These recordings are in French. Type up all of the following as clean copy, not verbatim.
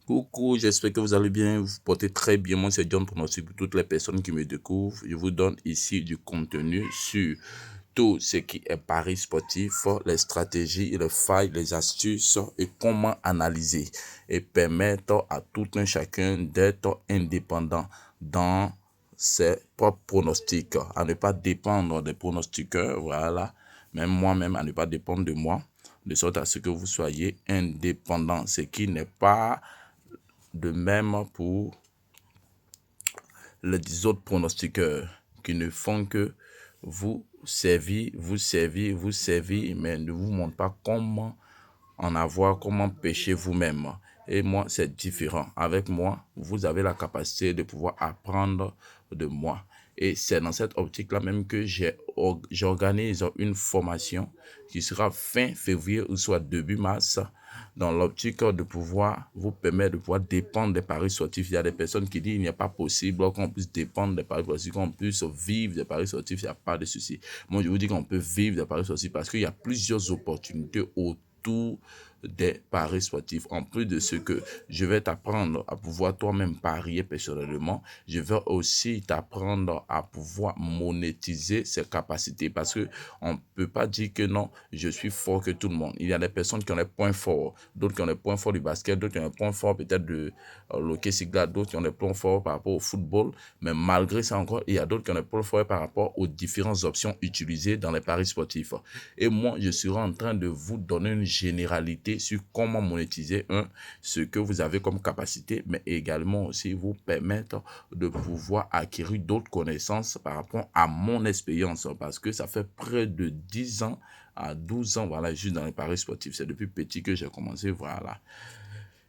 Coucou, j'espère que vous allez bien, vous portez très bien. Moi, c'est John Pronostic pour toutes les personnes qui me découvrent. Je vous donne ici du contenu sur tout ce qui est paris sportif, les stratégies, les failles, les astuces et comment analyser et permettre à tout un chacun d'être indépendant dans ses propres pronostics, à ne pas dépendre des pronostiqueurs, voilà, même moi-même à ne pas dépendre de moi, de sorte à ce que vous soyez indépendant, ce qui n'est pas de même pour les autres pronostiqueurs qui ne font que vous servir, mais ne vous montrent pas comment en avoir, comment pêcher vous-même. Et moi, c'est différent. Avec moi, vous avez la capacité de pouvoir apprendre de moi. Et c'est dans cette optique-là même que j'organise une formation qui sera fin février ou soit début mars, dans l'optique de pouvoir vous permettre de pouvoir dépendre des paris sportifs. Il y a des personnes qui disent qu'il n'est pas possible qu'on puisse dépendre des paris sportifs, qu'on puisse vivre des paris sportifs, il n'y a pas de souci. Moi, je vous dis qu'on peut vivre des paris sportifs parce qu'il y a plusieurs opportunités autour des paris sportifs. En plus de ce que je vais t'apprendre à pouvoir toi-même parier personnellement, je vais aussi t'apprendre à pouvoir monétiser ses capacités parce que on ne peut pas dire que non, je suis fort que tout le monde. Il y a des personnes qui ont des points forts, d'autres qui ont des points forts du basket, d'autres qui ont des points forts peut-être de l'hockey sur glace, d'autres qui ont des points forts par rapport au football, mais malgré ça encore, il y a d'autres qui ont des points forts par rapport aux différentes options utilisées dans les paris sportifs. Et moi, je serai en train de vous donner une généralité sur comment monétiser ce que vous avez comme capacité, mais également aussi vous permettre de pouvoir acquérir d'autres connaissances par rapport à mon expérience, parce que ça fait près de 10 ans à 12 ans, voilà, juste dans les paris sportifs. C'est depuis petit que j'ai commencé, voilà.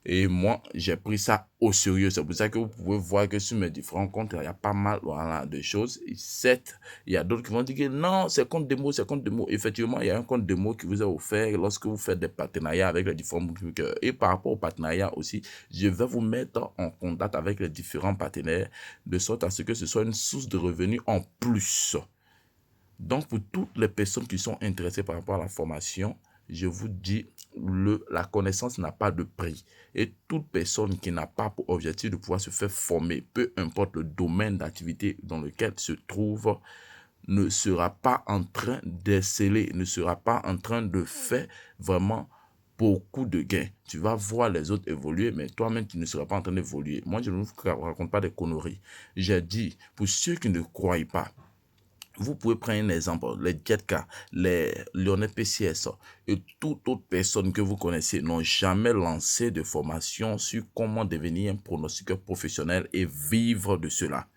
Et moi, j'ai pris ça au sérieux. C'est pour ça que vous pouvez voir que sur mes différents comptes, il y a pas mal voilà, de choses. Et certes, il y a d'autres qui vont dire que non, c'est compte démo, c'est compte démo. Effectivement, il y a un compte démo qui vous est offert lorsque vous faites des partenariats avec les différents bookmakers. Et par rapport aux partenariats aussi, je vais vous mettre en contact avec les différents partenaires de sorte à ce que ce soit une source de revenus en plus. Donc, pour toutes les personnes qui sont intéressées par rapport à la formation, je vous dis, la connaissance n'a pas de prix. Et toute personne qui n'a pas pour objectif de pouvoir se faire former, peu importe le domaine d'activité dans lequel se trouve, ne sera pas en train d'exceller, ne sera pas en train de faire vraiment beaucoup de gains. Tu vas voir les autres évoluer, mais toi-même, tu ne seras pas en train d'évoluer. Moi, je ne vous raconte pas des conneries. J'ai dit, pour ceux qui ne croient pas, vous pouvez prendre un exemple, les Jetka, les Lionel PCS et toute autre personne que vous connaissez n'ont jamais lancé de formation sur comment devenir un pronostiqueur professionnel et vivre de cela.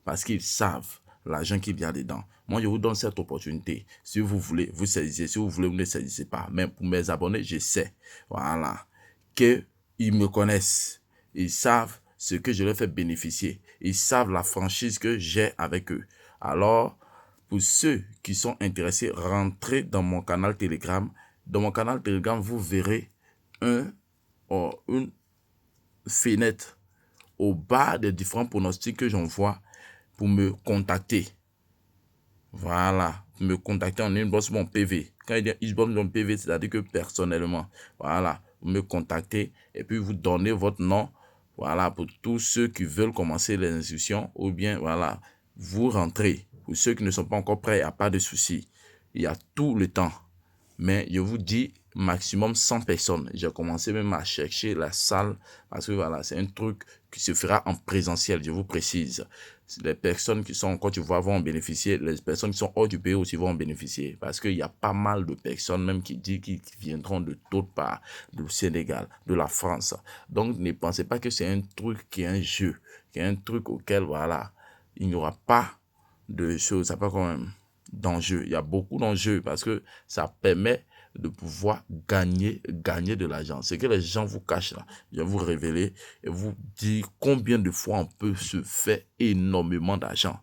Parce qu'ils savent l'argent qu'il y a dedans. Moi, je vous donne cette opportunité. Si vous voulez, vous saisissez. Si vous voulez, vous ne saisissez pas. Mais pour mes abonnés, je sais, voilà, qu'ils me connaissent. Ils savent ce que je leur fais bénéficier. Ils savent la franchise que j'ai avec eux. Alors, pour ceux qui sont intéressés, rentrez dans mon canal Telegram. Dans mon canal Telegram, vous verrez une fenêtre au bas des différents pronostics que j'envoie pour me contacter. Voilà, me contacter en inbox mon PV. Quand il dit inbox mon PV, c'est-à-dire que personnellement, voilà, vous me contactez et puis vous donnez votre nom. Voilà, pour tous ceux qui veulent commencer les inscriptions ou bien, voilà, vous rentrez. Pour ceux qui ne sont pas encore prêts, il n'y a pas de souci. Il y a tout le temps. Mais je vous dis, maximum 100 personnes. J'ai commencé même à chercher la salle parce que voilà, c'est un truc qui se fera en présentiel, je vous précise. Les personnes qui sont en Côte d'Ivoire vont en bénéficier, les personnes qui sont hors du pays aussi vont en bénéficier parce qu'il y a pas mal de personnes même qui disent qu'ils viendront de d'autres parts, du Sénégal, de la France. Donc ne pensez pas que c'est un truc qui est un jeu, qui est un truc auquel voilà, il n'y aura pas de choses, ça pas quand même d'enjeux. Il y a beaucoup d'enjeux parce que ça permet de pouvoir gagner de l'argent. C'est que les gens vous cachent là. Je vais vous révéler et vous dire combien de fois on peut se faire énormément d'argent.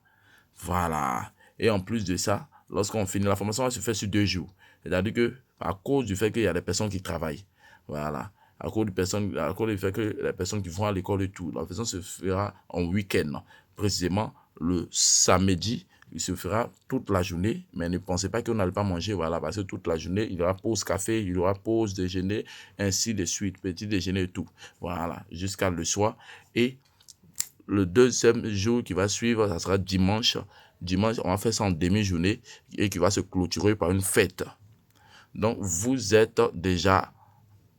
Voilà. Et en plus de ça, lorsqu'on finit la formation, elle se fait sur 2 jours. C'est-à-dire que à cause du fait qu'il y a des personnes qui travaillent. Voilà. À cause du fait que les personnes qui vont à l'école et tout, la formation se fera en week-end. Précisément le samedi Il se fera toute la journée, mais ne pensez pas qu'on n'allait pas manger, voilà, parce que toute la journée, il y aura pause café, il y aura pause déjeuner, ainsi de suite, petit déjeuner et tout. Voilà, jusqu'à le soir. Et le deuxième jour qui va suivre, ça sera dimanche. Dimanche, on va faire ça en demi-journée et qui va se clôturer par une fête. Donc, vous êtes déjà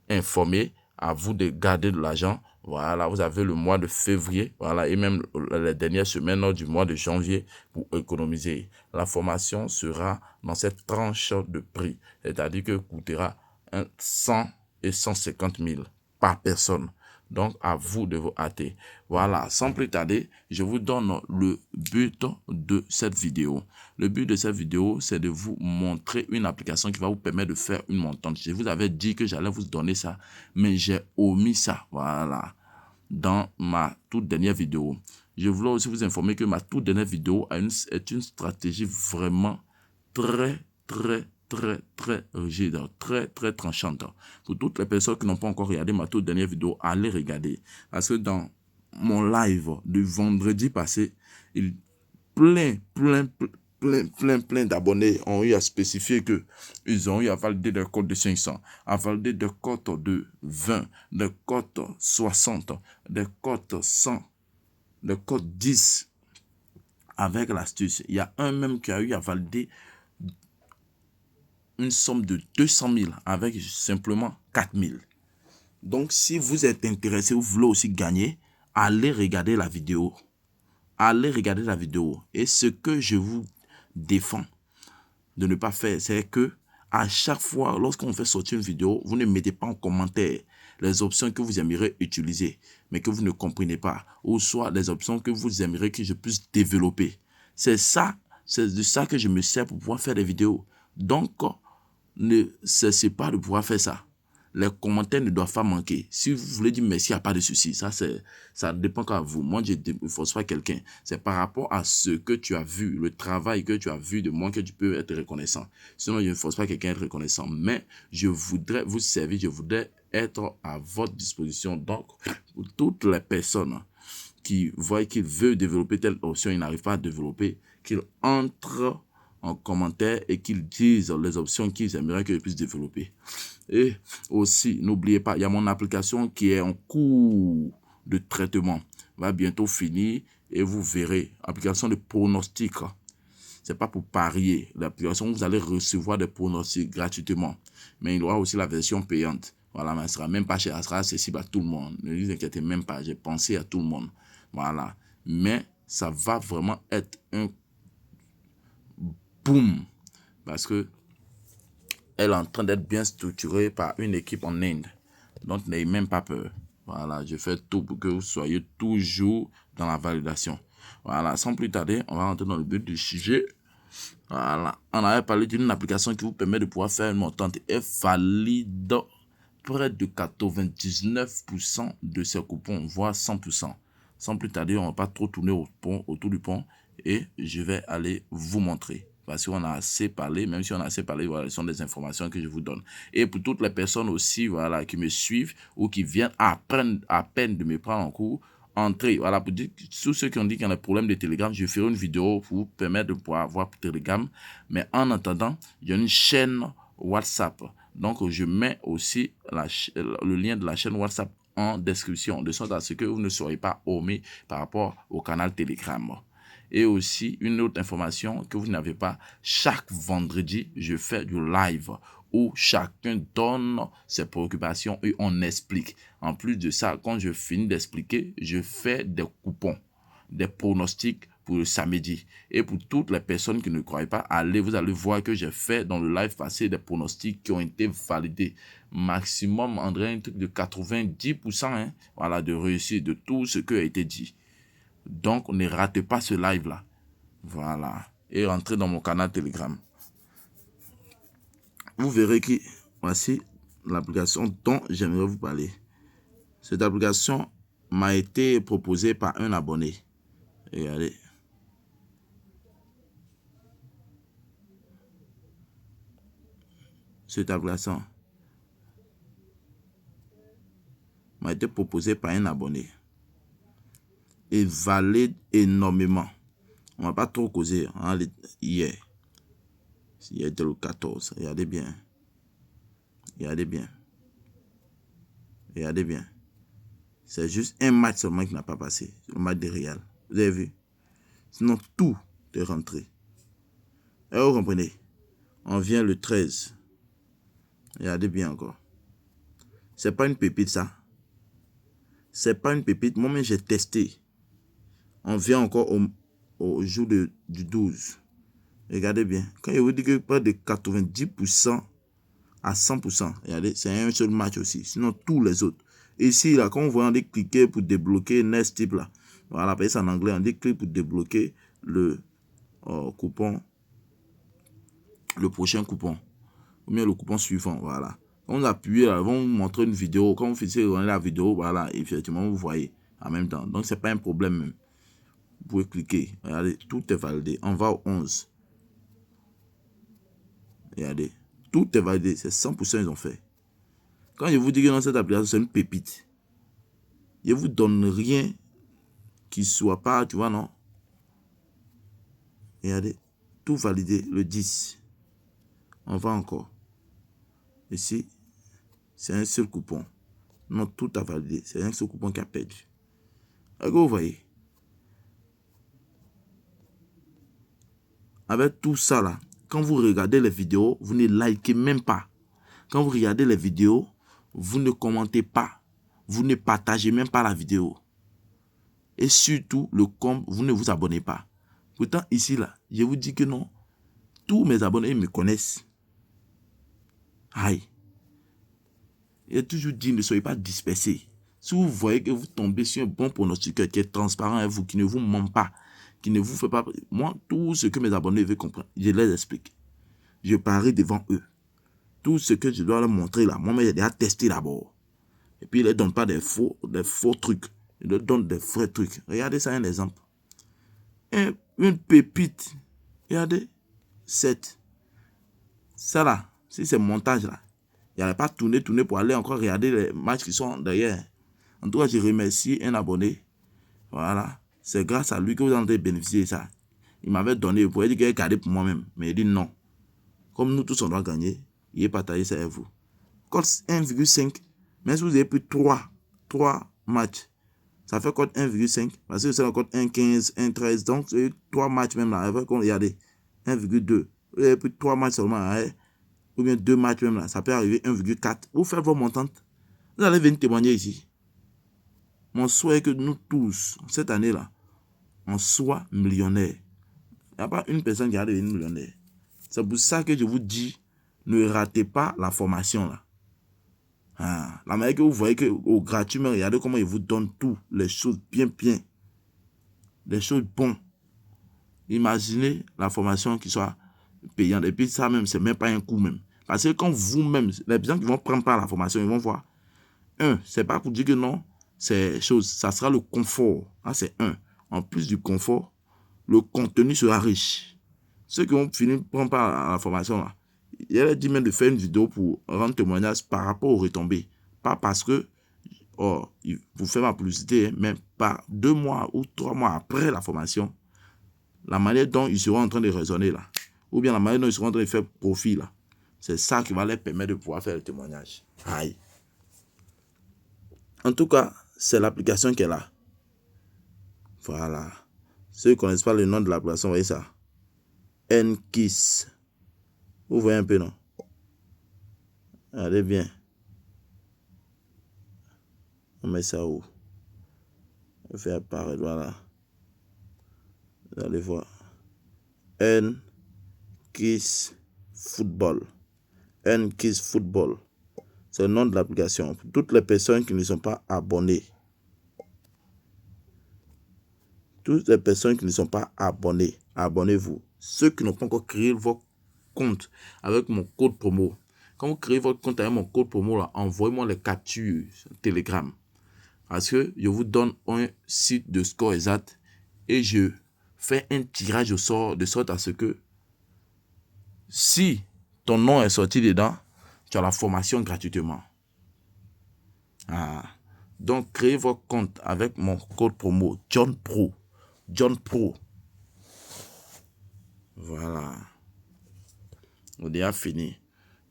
informé, à vous de garder de l'argent. Voilà, vous avez le mois de février, voilà, et même les dernières semaines du mois de janvier pour économiser. La formation sera dans cette tranche de prix, c'est-à-dire que coûtera 100 et 150 000 par personne. Donc, à vous de vous hâter. Voilà, sans plus tarder, je vous donne le but de cette vidéo. Le but de cette vidéo, c'est de vous montrer une application qui va vous permettre de faire une montante. Je vous avais dit que j'allais vous donner ça, mais j'ai omis ça, voilà, dans ma toute dernière vidéo. Je voulais aussi vous informer que ma toute dernière vidéo est une stratégie vraiment très rigide, très tranchante. Pour toutes les personnes qui n'ont pas encore regardé ma toute dernière vidéo, allez regarder. Parce que dans mon live du vendredi passé, plein d'abonnés ont eu à spécifier que ils ont eu à valider des codes de 500, à valider des codes de 20, des codes 60, des codes 100, des codes 10 avec l'astuce. Il y a un même qui a eu à valider une somme de 200 000 avec simplement 4 000. Donc, si vous êtes intéressé, vous voulez aussi gagner, allez regarder la vidéo. Allez regarder la vidéo. Et ce que je vous défends de ne pas faire, c'est que à chaque fois, lorsqu'on fait sortir une vidéo, vous ne mettez pas en commentaire les options que vous aimeriez utiliser, mais que vous ne comprenez pas, ou soit les options que vous aimeriez que je puisse développer. C'est de ça que je me sers pour pouvoir faire des vidéos. Donc, ne cessez pas de pouvoir faire ça. Les commentaires ne doivent pas manquer. Si vous voulez dire merci, il n'y a pas de souci. Ça dépend qu'à vous. Moi, je ne force pas quelqu'un. C'est par rapport à ce que tu as vu, le travail que tu as vu de moi que tu peux être reconnaissant. Sinon, je ne force pas quelqu'un à être reconnaissant. Mais je voudrais vous servir, je voudrais être à votre disposition. Donc, pour toutes les personnes qui voient qu'ils veulent développer telle option, ils n'arrivent pas à développer, qu'ils entrent en commentaire et qu'ils disent les options qu'ils aimeraient que je puisse développer. Et aussi, n'oubliez pas, il y a mon application qui est en cours de traitement. Va bientôt finir et vous verrez. Application de pronostic. C'est pas pour parier. L'application, vous allez recevoir des pronostics gratuitement. Mais il y aura aussi la version payante. Voilà, mais elle sera même pas chère. Elle sera accessible à tout le monde. Ne vous inquiétez même pas. J'ai pensé à tout le monde. Voilà. Mais ça va vraiment être un boom. Parce que elle est en train d'être bien structurée par une équipe en Inde. Donc, n'ayez même pas peur. Voilà, je fais tout pour que vous soyez toujours dans la validation. Voilà, sans plus tarder, on va rentrer dans le but du sujet. Voilà, on avait parlé d'une application qui vous permet de pouvoir faire une montante et valide près de 99% de ses coupons, voire 100%. Sans plus tarder, on ne va pas trop tourner autour du pont et je vais aller vous montrer. Parce qu'on a assez parlé, même si on a assez parlé, voilà, ce sont des informations que je vous donne. Et pour toutes les personnes aussi, voilà, qui me suivent ou qui viennent apprendre à peine de me prendre en cours, entrez, voilà, pour dire, tous ceux qui ont dit qu'il y a un problème de Telegram, je ferai une vidéo pour vous permettre de pouvoir avoir Telegram. Mais en attendant, il y a une chaîne WhatsApp. Donc, je mets aussi le lien de la chaîne WhatsApp en description, de sorte à ce que vous ne soyez pas omis par rapport au canal Telegram. Et aussi, une autre information que vous n'avez pas, chaque vendredi, je fais du live où chacun donne ses préoccupations et on explique. En plus de ça, quand je finis d'expliquer, je fais des coupons, des pronostics pour le samedi. Et pour toutes les personnes qui ne croient pas, vous allez voir que j'ai fait dans le live passé des pronostics qui ont été validés. Maximum, André, un truc de 90% voilà, de réussite de tout ce qui a été dit. Donc, ne ratez pas ce live-là. Voilà. Et rentrez dans mon canal Telegram. Vous verrez que voici l'application dont j'aimerais vous parler. Cette application m'a été proposée par un abonné. Regardez. Cette application m'a été proposée par un abonné. Et valide énormément. On va pas trop causer. Hein, hier. Hier était le 14. Regardez bien. Regardez bien. Regardez bien. C'est juste un match seulement qui n'a pas passé. Le match de Real. Vous avez vu? Sinon, tout est rentré. Et vous comprenez? On vient le 13. Regardez bien encore. C'est pas une pépite, ça. C'est pas une pépite. Moi-même, j'ai testé. On vient encore au jour du 12. Regardez bien. Quand je vous dis que près de 90% à 100%, regardez, c'est un seul match aussi. Sinon, tous les autres. Ici, là, quand on voit, on dit cliquer pour débloquer Next Tip, là. Voilà, c'est en anglais. On dit cliquer pour débloquer le coupon. Le prochain coupon. Ou bien le coupon suivant. Voilà. Quand vous appuyez, là, ils vont vous montrer une vidéo. Quand vous faites la vidéo, voilà, effectivement, vous voyez en même temps. Donc, c'est pas un problème même. Vous pouvez cliquer. Regardez, tout est validé. On va au 11. Regardez, tout est validé. C'est 100% ils ont fait. Quand je vous dis que dans cette application, c'est une pépite. Je ne vous donne rien qui soit pas, tu vois, non? Regardez, tout validé le 10. On va encore. Ici, c'est un seul coupon. Non, tout a validé. C'est un seul coupon qui a perdu. Est-ce que vous voyez? Avec tout ça là, quand vous regardez les vidéos, vous ne likez même pas. Quand vous regardez les vidéos, vous ne commentez pas. Vous ne partagez même pas la vidéo. Et surtout, le compte, vous ne vous abonnez pas. Pourtant, ici, là, je vous dis que non. Tous mes abonnés me connaissent. Aïe. Il est toujours dit, ne soyez pas dispersés. Si vous voyez que vous tombez sur un bon pronostiqueur qui est transparent à vous, qui ne vous ment pas, qui ne vous fait pas... Moi, tout ce que mes abonnés veulent comprendre, je les explique. Je parie devant eux. Tout ce que je dois leur montrer là, moi-même, j'ai déjà testé d'abord. Et puis, ils ne donnent pas des faux trucs. Ils leur donnent des vrais trucs. Regardez ça, un exemple. Une pépite. Regardez. 7. Ça là, si c'est montage là, il n'y avait pas tourné pour aller encore regarder les matchs qui sont derrière. En tout cas, je remercie un abonné. Voilà. C'est grâce à lui que vous en avez bénéficié de ça. Il m'avait donné, vous pouvez dire qu'il a gardé pour moi-même. Mais il dit non. Comme nous tous on doit gagner, il est partagé ça avec vous. Code 1,5. Même si vous avez pris 3 matchs, ça fait code 1,5. Parce que c'est le code 1,15, 1,13. Donc, c'est 3 matchs même là. Regardez, 1,2. Vous avez pris 3 matchs seulement. Hein? Ou bien 2 matchs même là. Ça peut arriver 1,4. Vous faites vos montantes. Vous allez venir témoigner ici. Mon souhait est que nous tous, cette année-là, on soit millionnaires. Il n'y a pas une personne qui a devenu millionnaire. C'est pour ça que je vous dis, ne ratez pas la formation là. Ah, la manière que vous voyez que au gratuit, mais regardez comment ils vous donnent tout, les choses bien, les choses bonnes. Imaginez la formation qui soit payante. Et puis ça même, c'est même pas un coût même. Parce que quand vous-même, les gens qui vont prendre part à la formation, ils vont voir. C'est pas pour dire que non, c'est chose, ça sera le confort. Ah, c'est En plus du confort, le contenu sera riche. Ceux qui vont finir prendre part à la formation là, il a dit même de faire une vidéo pour rendre témoignage par rapport aux retombées. Pas parce que vous faites ma publicité, mais par 2 mois ou 3 mois après la formation, la manière dont ils seront en train de raisonner là, ou bien la manière dont ils seront en train de faire profit là, c'est ça qui va leur permettre de pouvoir faire le témoignage. Aïe. En tout cas, c'est l'application qui est là. Voilà. Ceux qui ne connaissent pas le nom de l'application, vous voyez ça. Nkiss. Vous voyez un peu, non? Allez bien. On met ça où? On fait apparaître, voilà. Vous allez voir. Nkiss Football. Nkiss Football. C'est le nom de l'application. Pour toutes les personnes qui ne sont pas abonnées. Toutes les personnes qui ne sont pas abonnées, abonnez-vous. Ceux qui n'ont pas encore créé votre compte avec mon code promo. Quand vous créez votre compte avec mon code promo, là, envoyez-moi les captures Telegram. Parce que je vous donne un site de score exact et je fais un tirage au sort de sorte à ce que si ton nom est sorti dedans, tu as la formation gratuitement. Donc, créez votre compte avec mon code promo John Pro. Voilà. On est déjà fini.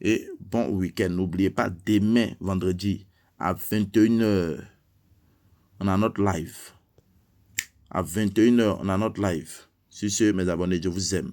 Et bon week-end. N'oubliez pas, demain, vendredi, à 21h, on a notre live. À 21h, on a notre live. Sur ce, mes abonnés, je vous aime.